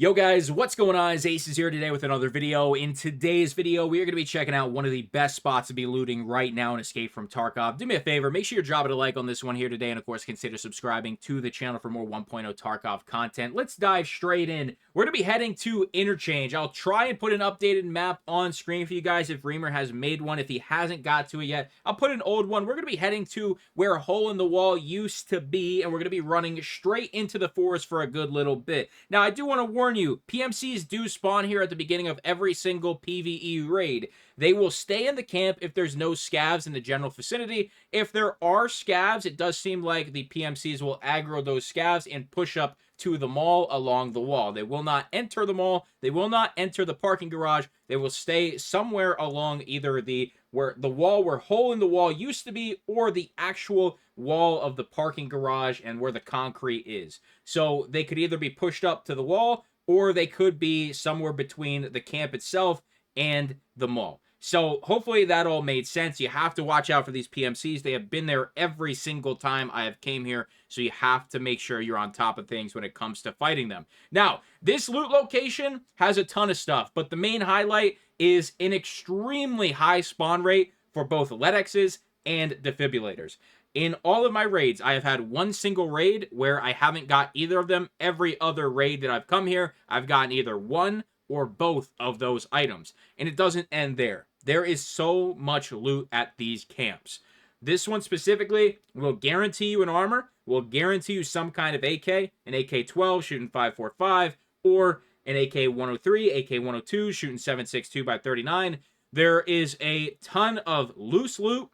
Yo guys, what's going on? It's Acez here today with another video. In today's video, we are going to be checking out one of the best spots to be looting right now in Escape from Tarkov. Do me a favor, make sure you're dropping a like on this one here today, and of course consider subscribing to the channel for more 1.0 Tarkov content. Let's dive straight in. We're going to be heading to Interchange. I'll try and put an updated map on screen for you guys if Reamer has made one. If he hasn't got to it yet, I'll put an old one. We're going to be heading to where a hole in the wall used to be, and we're going to be running straight into the forest for a good little bit. Now, I do want to warn you, PMCs do spawn here at the beginning of every single PVE raid. They will stay in the camp if there's no scavs in the general vicinity. If there are scavs, it does seem like the PMCs will aggro those scavs and push up to the mall along the wall. They will not enter the mall. They will not enter the parking garage. They will stay somewhere along either the wall where hole in the wall used to be, or the actual wall of the parking garage and where the concrete is. So they could either be pushed up to the wall, or they could be somewhere between the camp itself and the mall. So hopefully that all made sense. You have to watch out for these PMCs. They have been there every single time I have came here, so you have to make sure you're on top of things when it comes to fighting them. Now, this loot location has a ton of stuff, but the main highlight is an extremely high spawn rate for both LEDXs and defibrillators. In all of my raids, I have had one single raid where I haven't got either of them. Every other raid that I've come here, I've gotten either one or both of those items. And it doesn't end there. There is so much loot at these camps. This one specifically will guarantee you an armor, will guarantee you some kind of AK, an AK-12 shooting 5.45, or an AK-103, AK-102 shooting 7.62 by 39. There is a ton of loose loot.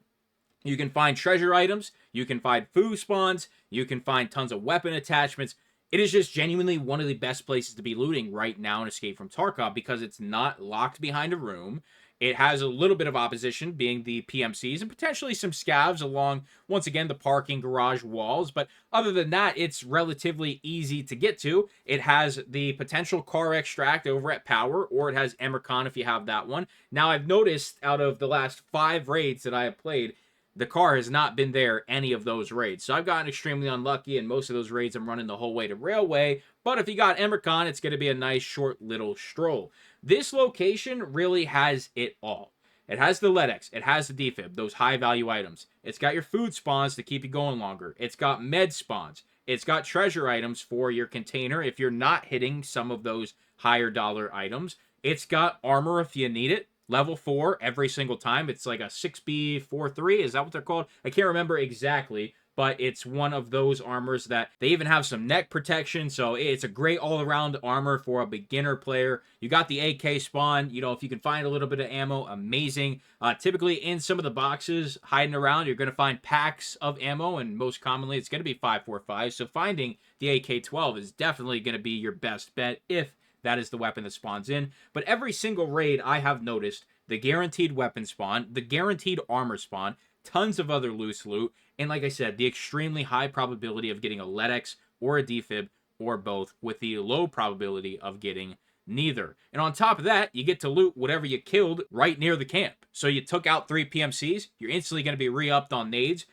You can find treasure items, you can find food spawns, you can find tons of weapon attachments. It is just genuinely one of the best places to be looting right now in Escape from Tarkov because it's not locked behind a room. It has a little bit of opposition, being the PMCs, and potentially some scavs along, once again, the parking garage walls. But other than that, it's relatively easy to get to. It has the potential car extract over at Power, or it has Emercon if you have that one. Now, I've noticed out of the last 5 raids that I have played, the car has not been there any of those raids. So I've gotten extremely unlucky, and most of those raids I'm running the whole way to Railway. But if you got Emercon, it's going to be a nice short little stroll. This location really has it all. It has the LEDX. It has the DEFIB, those high value items. It's got your food spawns to keep you going longer. It's got med spawns. It's got treasure items for your container if you're not hitting some of those higher dollar items. It's got armor if you need it. Level 4 every single time. It's like a 6B43. Is that what they're called? I can't remember exactly, but it's one of those armors that they even have some neck protection. So it's a great all-around armor for a beginner player. You got the AK spawn. You know, if you can find a little bit of ammo, amazing. Typically in some of the boxes hiding around, you're going to find packs of ammo, and most commonly it's going to be 5.45. So finding the AK-12 is definitely going to be your best bet if that is the weapon that spawns in. But every single raid I have noticed, the guaranteed weapon spawn, the guaranteed armor spawn, tons of other loose loot, and like I said, the extremely high probability of getting a LEDX or a DEFIB or both, with the low probability of getting neither. And on top of that, you get to loot whatever you killed right near the camp. So you took out 3 PMCs, you're instantly going to be re-upped on nades,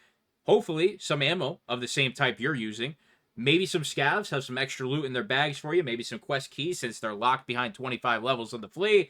hopefully some ammo of the same type you're using. Maybe some scavs have some extra loot in their bags for you. Maybe some quest keys since they're locked behind 25 levels of the flea.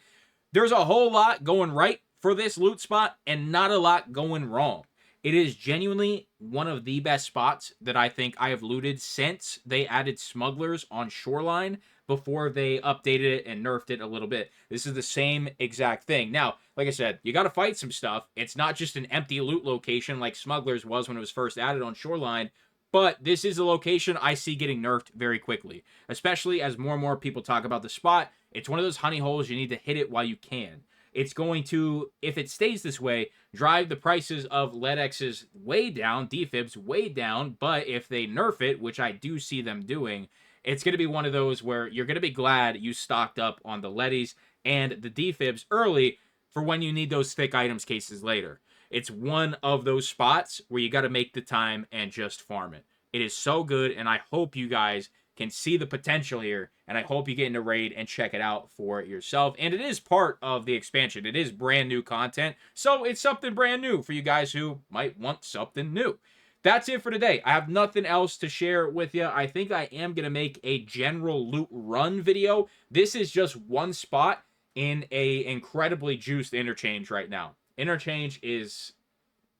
There's a whole lot going right for this loot spot and not a lot going wrong. It is genuinely one of the best spots that I think I have looted since they added smugglers on Shoreline before they updated it and nerfed it a little bit. This is the same exact thing. Now, like I said, you got to fight some stuff. It's not just an empty loot location like smugglers was when it was first added on Shoreline. But this is a location I see getting nerfed very quickly, especially as more and more people talk about the spot. It's one of those honey holes. You need to hit it while you can. It's going to, if it stays this way, drive the prices of LEDXs way down, DEFIBs way down. But if they nerf it, which I do see them doing, it's going to be one of those where you're going to be glad you stocked up on the LEDs and the DEFIBs early for when you need those thick items cases later. It's one of those spots where you got to make the time and just farm it. It is so good, and I hope you guys can see the potential here, and I hope you get into raid and check it out for yourself. And it is part of the expansion. It is brand new content, so it's something brand new for you guys who might want something new. that's it for today. I have nothing else to share with you. I think I am going to make a general loot run video. This is just one spot in a incredibly juiced interchange right now. Interchange is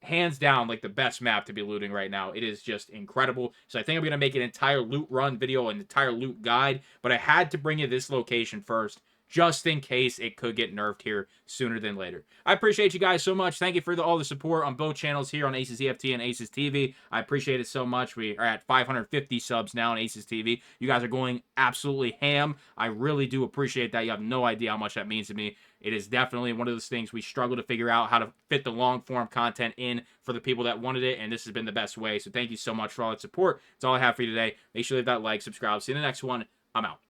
hands down like the best map to be looting right now. It is just incredible. So I think I'm going to make an entire loot run video, an entire loot guide, but I had to bring you this location first just in case it could get nerfed here sooner than later. I appreciate you guys so much. Thank you for all the support on both channels here on Acez EFT and Acez TV. I appreciate it so much. We are at 550 subs now on Acez TV. You guys are going absolutely ham. I really do appreciate that. You have no idea how much that means to me. It is definitely one of those things we struggle to figure out how to fit the long-form content in for the people that wanted it, and this has been the best way. So thank you so much for all that support. That's all I have for you today. Make sure to leave that like, subscribe. See you in the next one. I'm out.